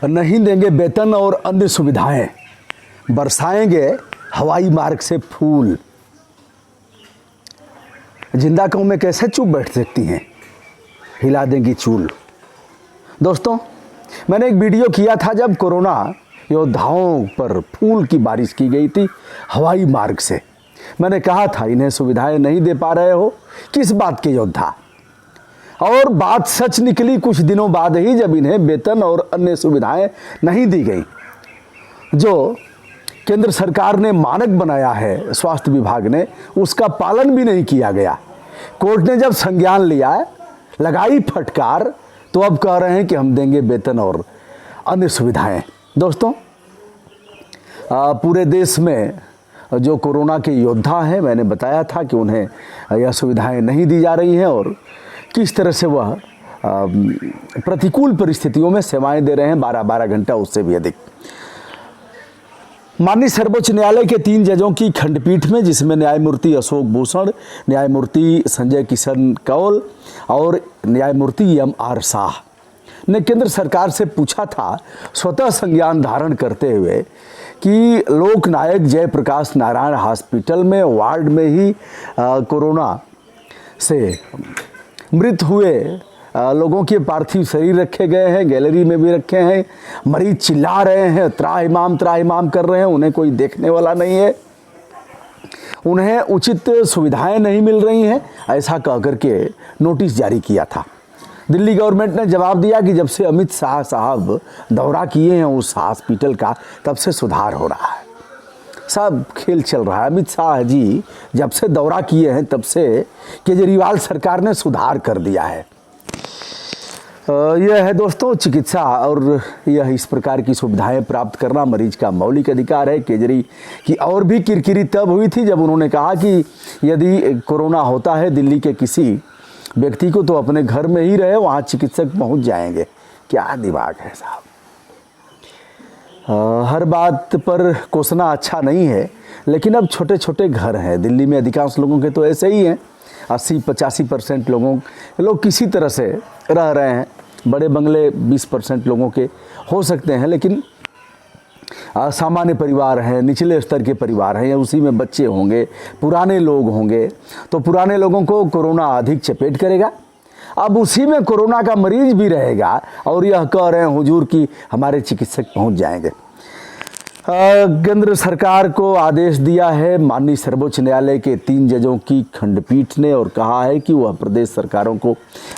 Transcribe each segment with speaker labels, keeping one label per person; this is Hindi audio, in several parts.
Speaker 1: नहीं देंगे वेतन और अन्य सुविधाएं, बरसाएंगे हवाई मार्ग से फूल। जिंदा कौमें कैसे चुप बैठ सकती हैं, हिला देंगी चूल। दोस्तों, मैंने एक वीडियो किया था जब कोरोना योद्धाओं पर फूल की बारिश की गई थी हवाई मार्ग से। मैंने कहा था इन्हें सुविधाएं नहीं दे पा रहे हो, किस बात के योद्धा। और बात सच निकली कुछ दिनों बाद ही, जब इन्हें वेतन और अन्य सुविधाएं नहीं दी गई जो केंद्र सरकार ने मानक बनाया है, स्वास्थ्य विभाग ने उसका पालन भी नहीं किया गया। कोर्ट ने जब संज्ञान लिया, लगाई फटकार, तो अब कह रहे हैं कि हम देंगे वेतन और अन्य सुविधाएं। दोस्तों, पूरे देश में जो कोरोना के योद्धा हैं, मैंने बताया था कि उन्हें यह सुविधाएं नहीं दी जा रही हैं और किस तरह से वह प्रतिकूल परिस्थितियों में सेवाएं दे रहे हैं, 12-12 घंटा, उससे भी अधिक। माननीय सर्वोच्च न्यायालय के 3 जजों की खंडपीठ में, जिसमें न्यायमूर्ति अशोक भूषण, न्यायमूर्ति संजय किशन कौल और न्यायमूर्ति एम.आर. शाह ने केंद्र सरकार से पूछा था, स्वतः संज्ञान धारण करते हुए, कि लोकनायक जयप्रकाश नारायण हॉस्पिटल में वार्ड में ही कोरोना से मृत हुए लोगों के पार्थिव शरीर रखे गए हैं, गैलरी में भी रखे हैं, मरीज चिल्ला रहे हैं, त्राहिमाम कर रहे हैं, उन्हें कोई देखने वाला नहीं है, उन्हें उचित सुविधाएं नहीं मिल रही हैं, ऐसा कह करके नोटिस जारी किया था। दिल्ली गवर्नमेंट ने जवाब दिया कि जब से अमित शाह साहब दौरा किए हैं उस हॉस्पिटल का, तब से सुधार हो रहा है। सब खेल चल रहा है। अमित शाह जी जब से दौरा किए हैं, तब से केजरीवाल सरकार ने सुधार कर दिया है। यह है दोस्तों चिकित्सा, और यह इस प्रकार की सुविधाएं प्राप्त करना मरीज का मौलिक अधिकार है। केजरी की और भी किरकिरी तब हुई थी जब उन्होंने कहा कि यदि कोरोना होता है दिल्ली के किसी व्यक्ति को, तो अपने घर में ही रहे, वहाँ चिकित्सक पहुँच जाएंगे। क्या दिमाग है साहब। हर बात पर कोसना अच्छा नहीं है, लेकिन अब छोटे छोटे घर हैं दिल्ली में, अधिकांश लोगों के तो ऐसे ही हैं। 80-85% लोग किसी तरह से रह रहे हैं। बड़े बंगले 20% लोगों के हो सकते हैं, लेकिन सामान्य परिवार हैं, निचले स्तर के परिवार हैं, या उसी में बच्चे होंगे, पुराने लोग होंगे, तो पुराने लोगों को कोरोना अधिक चपेट करेगा। अब उसी में कोरोना का मरीज भी रहेगा और यह कह रहे हैं हुजूर कि हमारे चिकित्सक पहुंच जाएंगे। केंद्र सरकार को आदेश दिया है माननीय सर्वोच्च न्यायालय के 3 जजों की खंडपीठ ने, और कहा है कि वह प्रदेश सरकारों को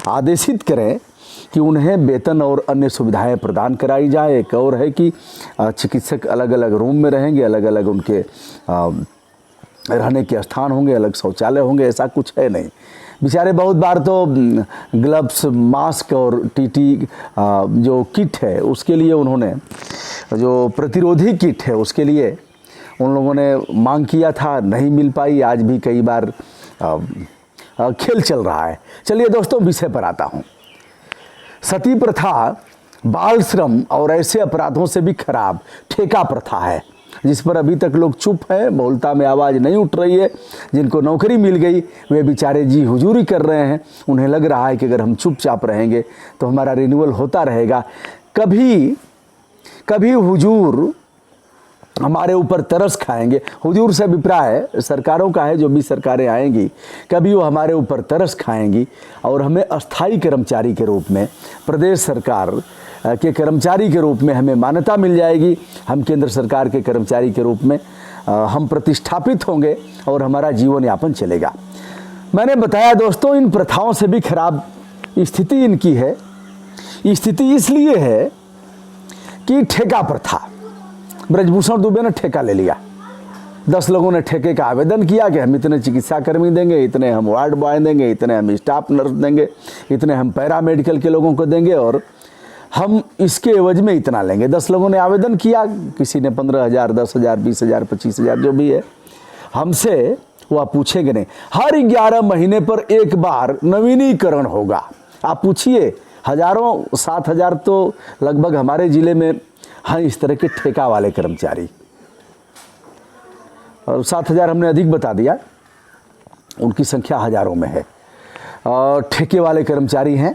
Speaker 1: आदेशित करें कि उन्हें वेतन और अन्य सुविधाएं प्रदान कराई जाए। एक और है कि चिकित्सक अलग अलग रूम में रहेंगे, अलग अलग उनके रहने के स्थान होंगे, अलग शौचालय होंगे। ऐसा कुछ है नहीं। बेचारे बहुत बार तो ग्लव्स, मास्क और टीटी जो किट है उसके लिए उन्होंने, जो प्रतिरोधी किट है उसके लिए उन लोगों ने मांग किया था, नहीं मिल पाई। आज भी कई बार खेल चल रहा है। चलिए दोस्तों, विषय पर आता हूँ। सती प्रथा, बाल श्रम और ऐसे अपराधों से भी खराब ठेका प्रथा है, जिस पर अभी तक लोग चुप हैं, बोलता में आवाज़ नहीं उठ रही है। जिनको नौकरी मिल गई वे बेचारे जी हुजूरी कर रहे हैं। उन्हें लग रहा है कि अगर हम चुपचाप रहेंगे तो हमारा रिन्यूअल होता रहेगा। कभी हुजूर हमारे ऊपर तरस खाएंगे। हुजूर से अभिप्राय सरकारों का है, जो भी सरकारें आएंगी, कभी वो हमारे ऊपर तरस खाएंगी और हमें अस्थाई कर्मचारी के रूप में, प्रदेश सरकार के कर्मचारी के रूप में हमें मान्यता मिल जाएगी। हम केंद्र सरकार के कर्मचारी के रूप में हम प्रतिष्ठापित होंगे और हमारा जीवन यापन चलेगा। मैंने बताया दोस्तों, इन प्रथाओं से भी खराब स्थिति इनकी है। स्थिति इसलिए है कि ठेका प्रथा। ब्रजभूषण दुबे ने ठेका ले लिया। 10 लोगों ने ठेके का आवेदन किया कि हम इतने चिकित्सा कर्मी देंगे, इतने हम वार्ड बॉय देंगे, इतने हम स्टाफ नर्स देंगे, इतने हम पैरामेडिकल के लोगों को देंगे और हम इसके एवज में इतना लेंगे। 10 लोगों ने आवेदन किया, किसी ने 15,000, 10,000, 20,000, 25,000 जो भी है। हमसे वो पूछेंगे नहीं। हर 11 महीने पर एक बार नवीनीकरण होगा। आप पूछिए, हजारों, 7,000 तो लगभग हमारे जिले में हैं इस तरह के ठेका वाले कर्मचारी, और 7,000 हमने अधिक बता दिया, उनकी संख्या हजारों में है। ठेके वाले कर्मचारी हैं,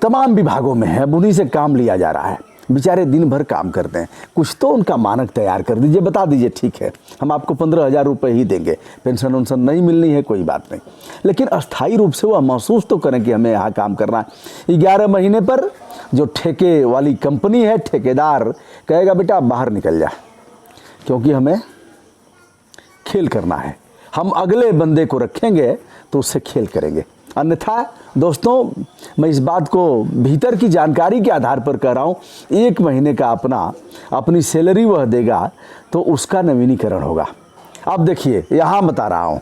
Speaker 1: तमाम विभागों में है, उन्हीं से काम लिया जा रहा है। बेचारे दिन भर काम करते हैं, कुछ तो उनका मानक तैयार कर दीजिए, बता दीजिए ठीक है हम आपको 15,000 रुपये ही देंगे, पेंशन वेंशन नहीं मिलनी है कोई बात नहीं, लेकिन अस्थायी रूप से वह महसूस तो करें कि हमें यहाँ काम करना है। 11 महीने पर जो ठेके वाली कंपनी है, ठेकेदार कहेगा बेटा आप बाहर निकल जा, क्योंकि हमें खेल करना है, हम अगले बंदे को रखेंगे तो उससे खेल करेंगे। अन्यथा दोस्तों मैं इस बात को भीतर की जानकारी के आधार पर कह रहा हूँ, 1 महीने का अपनी सैलरी वह देगा तो उसका नवीनीकरण होगा। अब देखिए यहाँ बता रहा हूँ,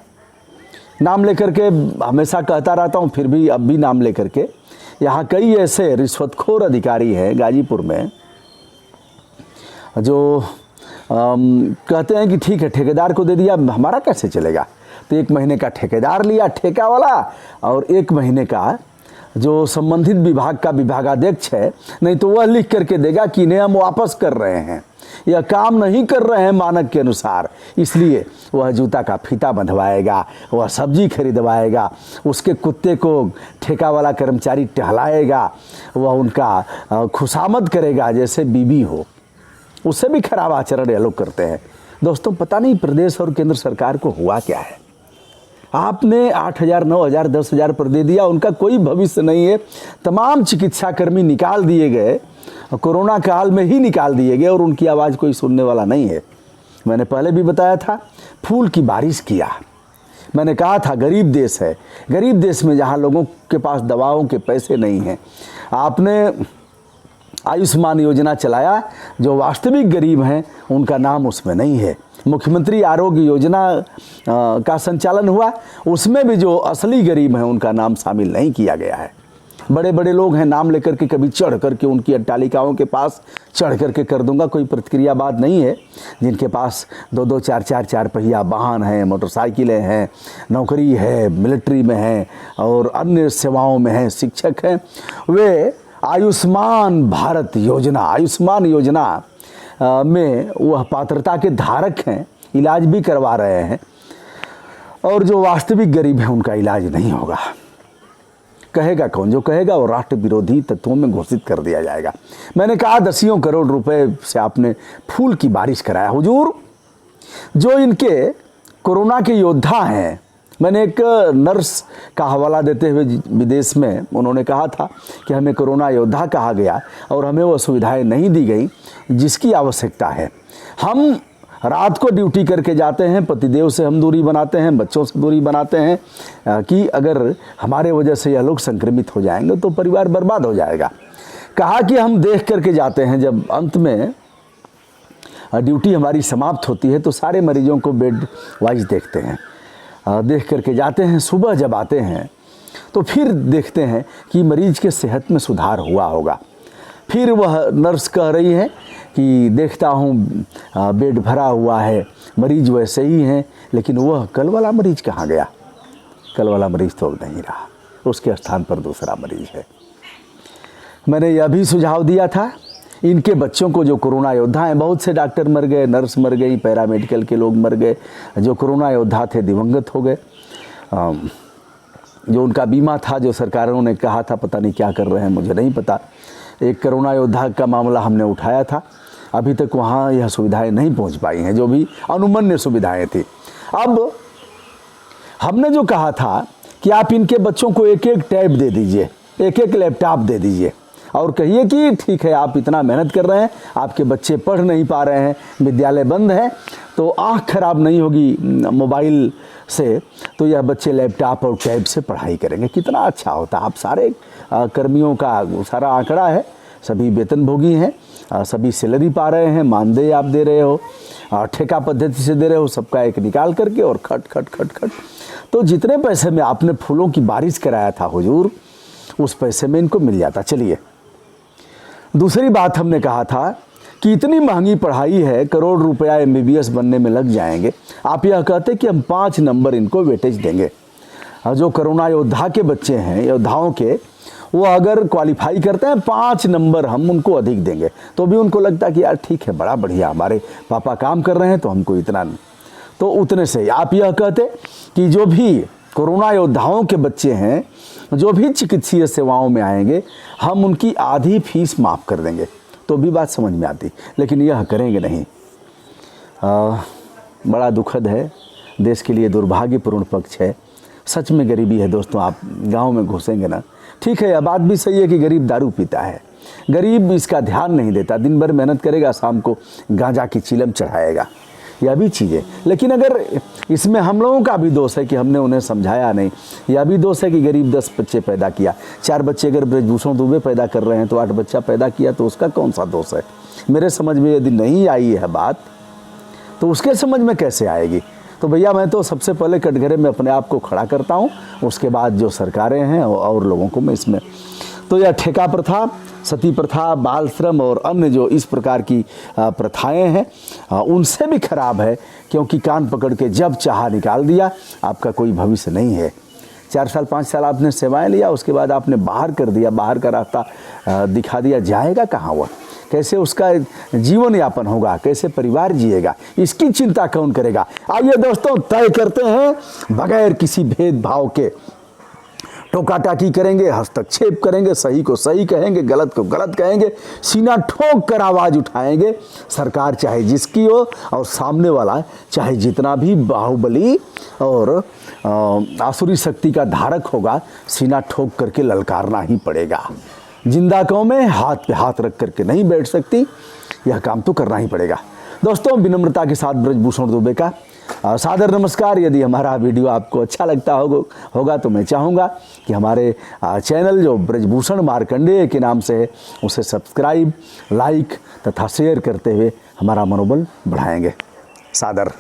Speaker 1: नाम लेकर के हमेशा कहता रहता हूँ, फिर भी अब भी नाम लेकर के, यहाँ कई ऐसे रिश्वतखोर अधिकारी हैं गाजीपुर में जो कहते हैं कि ठीक है ठेकेदार को दे दिया, हमारा कैसे चलेगा। तो 1 महीने का ठेकेदार लिया ठेका वाला, और 1 महीने का जो संबंधित विभाग का विभागाध्यक्ष है, नहीं तो वह लिख करके देगा कि इन्हें हम वापस कर रहे हैं, यह काम नहीं कर रहे हैं मानक के अनुसार, इसलिए वह जूता का फीता बंधवाएगा, वह सब्जी खरीदवाएगा, उसके कुत्ते को ठेका वाला कर्मचारी टहलाएगा, वह उनका खुशामद करेगा जैसे बीबी हो। उससे भी खराब आचरण ये लोग करते हैं। दोस्तों पता नहीं प्रदेश और केंद्र सरकार को हुआ क्या है, आपने 8,000 9,000 10,000 पर दे दिया, उनका कोई भविष्य नहीं है। तमाम चिकित्साकर्मी निकाल दिए गए, कोरोना काल में ही निकाल दिए गए, और उनकी आवाज़ कोई सुनने वाला नहीं है। मैंने पहले भी बताया था, फूल की बारिश किया। मैंने कहा था गरीब देश है, गरीब देश में जहाँ लोगों के पास दवाओं के पैसे नहीं हैं, आपने आयुष्मान योजना चलाया, जो वास्तविक गरीब हैं उनका नाम उसमें नहीं है। मुख्यमंत्री आरोग्य योजना का संचालन हुआ, उसमें भी जो असली गरीब हैं उनका नाम शामिल नहीं किया गया है। बड़े बड़े लोग हैं, नाम लेकर के कभी चढ़ करके उनकी अट्टालिकाओं के पास चढ़ करके कर दूंगा, कोई प्रतिक्रियावाद नहीं है। जिनके पास 2-2 4 पहिया वाहन हैं, मोटरसाइकिलें हैं, नौकरी है, मिलिट्री में हैं और अन्य सेवाओं में हैं, शिक्षक हैं, वे आयुष्मान भारत योजना, आयुष्मान योजना में वह पात्रता के धारक हैं, इलाज भी करवा रहे हैं, और जो वास्तविक गरीब हैं उनका इलाज नहीं होगा। कहेगा कौन? जो कहेगा वो राष्ट्र विरोधी तत्वों में घोषित कर दिया जाएगा। मैंने कहा 10 करोड़ रुपए से आपने फूल की बारिश कराया। हुजूर, जो इनके कोरोना के योद्धा हैं, मैंने एक नर्स का हवाला देते हुए विदेश में उन्होंने कहा था कि हमें कोरोना योद्धा कहा गया और हमें वो सुविधाएं नहीं दी गई जिसकी आवश्यकता है। हम रात को ड्यूटी करके जाते हैं, पतिदेव से हम दूरी बनाते हैं, बच्चों से दूरी बनाते हैं कि अगर हमारे वजह से यह लोग संक्रमित हो जाएंगे तो परिवार बर्बाद हो जाएगा। कहा कि हम देख करके जाते हैं, जब अंत में ड्यूटी हमारी समाप्त होती है तो सारे मरीजों को बेड वाइज देखते हैं, देख करके जाते हैं। सुबह जब आते हैं तो फिर देखते हैं कि मरीज के सेहत में सुधार हुआ होगा। फिर वह नर्स कह रही है कि देखता हूँ बेड भरा हुआ है, मरीज वैसे ही हैं, लेकिन वह कल वाला मरीज कहाँ गया? कल वाला मरीज तो नहीं रहा, उसके स्थान पर दूसरा मरीज है। मैंने यह भी सुझाव दिया था, इनके बच्चों को जो कोरोना योद्धा हैं, बहुत से डॉक्टर मर गए, नर्स मर गई, पैरामेडिकल के लोग मर गए, जो कोरोना योद्धा थे दिवंगत हो गए। जो उनका बीमा था, जो सरकारों ने कहा था, पता नहीं क्या कर रहे हैं, मुझे नहीं पता। एक कोरोना योद्धा का मामला हमने उठाया था, अभी तक वहाँ यह सुविधाएं नहीं पहुँच पाई हैं, जो भी अनुमन्य सुविधाएं थी। अब हमने जो कहा था कि आप इनके बच्चों को 1-1 टैब दे दीजिए, 1-1 लैपटॉप दे दीजिए, और कहिए कि ठीक है आप इतना मेहनत कर रहे हैं, आपके बच्चे पढ़ नहीं पा रहे हैं, विद्यालय बंद है, तो आँख खराब नहीं होगी मोबाइल से, तो यह बच्चे लैपटॉप और टैब से पढ़ाई करेंगे। कितना अच्छा होता। आप सारे कर्मियों का सारा आंकड़ा है, सभी वेतनभोगी हैं, सभी सैलरी पा रहे हैं, मानदेय आप दे रहे हो, ठेका पद्धति से दे रहे हो, सबका एक निकाल करके और खट खट खट खट, तो जितने पैसे में आपने फूलों की बारिश कराया था हुजूर, उस पैसे में इनको मिल जाता। चलिए, दूसरी बात हमने कहा था कि इतनी महंगी पढ़ाई है, करोड़ रुपया MBBS बनने में लग जाएंगे, आप यह कहते कि हम 5 नंबर इनको वेटेज देंगे। जो कोरोना योद्धा के बच्चे हैं, योद्धाओं के, वो अगर क्वालिफाई करते हैं 5 नंबर हम उनको अधिक देंगे, तो भी उनको लगता है कि यार ठीक है, बड़ा बढ़िया, हमारे पापा काम कर रहे हैं तो हमको इतना नहीं, तो उतने से आप यह कहते कि जो भी कोरोना योद्धाओं के बच्चे हैं, जो भी चिकित्सीय सेवाओं में आएंगे, हम उनकी आधी फीस माफ़ कर देंगे, तो भी बात समझ में आती, लेकिन यह करेंगे नहीं। बड़ा दुखद है, देश के लिए दुर्भाग्यपूर्ण पक्ष है। सच में गरीबी है दोस्तों। आप गांव में घुसेंगे ना, ठीक है, यह बात भी सही है कि गरीब दारू पीता है, गरीब इसका ध्यान नहीं देता, दिन भर मेहनत करेगा, शाम को गांजा की चिलम चढ़ाएगा, यह भी चीज़ें। लेकिन अगर इसमें हम लोगों का भी दोष है कि हमने उन्हें समझाया नहीं, यह भी दोष है कि गरीब 10 बच्चे पैदा किया, 4 बच्चे अगर ब्रजभूषण दुबे पैदा कर रहे हैं तो 8 बच्चा पैदा किया, तो उसका कौन सा दोष है? मेरे समझ में यदि नहीं आई है बात तो उसके समझ में कैसे आएगी? तो भैया मैं तो सबसे पहले कटघरे में अपने आप को खड़ा करता हूँ, उसके बाद जो सरकारें हैं और लोगों को मैं इसमें। तो यह ठेका प्रथा, सती प्रथा, बाल श्रम और अन्य जो इस प्रकार की प्रथाएं हैं उनसे भी खराब है, क्योंकि कान पकड़ के जब चाहा निकाल दिया, आपका कोई भविष्य नहीं है। 4 साल 5 साल आपने सेवाएं लिया, उसके बाद आपने बाहर कर दिया, बाहर का रास्ता दिखा दिया, जाएगा कहाँ वह? कैसे उसका जीवन यापन होगा, कैसे परिवार जिएगा, इसकी चिंता कौन करेगा? आइए दोस्तों तय करते हैं, बगैर किसी भेदभाव के टोका-टाकी करेंगे, हस्तक्षेप करेंगे, सही को सही कहेंगे, गलत को गलत कहेंगे, सीना ठोक कर आवाज़ उठाएंगे। सरकार चाहे जिसकी हो और सामने वाला चाहे जितना भी बाहुबली और आसुरी शक्ति का धारक होगा, सीना ठोक करके ललकारना ही पड़ेगा। जिंदा कौमें हाथ पे हाथ रख करके नहीं बैठ सकती, यह काम तो करना ही पड़ेगा। दोस्तों विनम्रता के साथ ब्रजभूषण दुबे का सादर नमस्कार। यदि हमारा वीडियो आपको अच्छा लगता होगा तो मैं चाहूँगा कि हमारे चैनल जो ब्रजभूषण मार्कंडेय के नाम से है उसे सब्सक्राइब, लाइक तथा शेयर करते हुए हमारा मनोबल बढ़ाएंगे। सादर।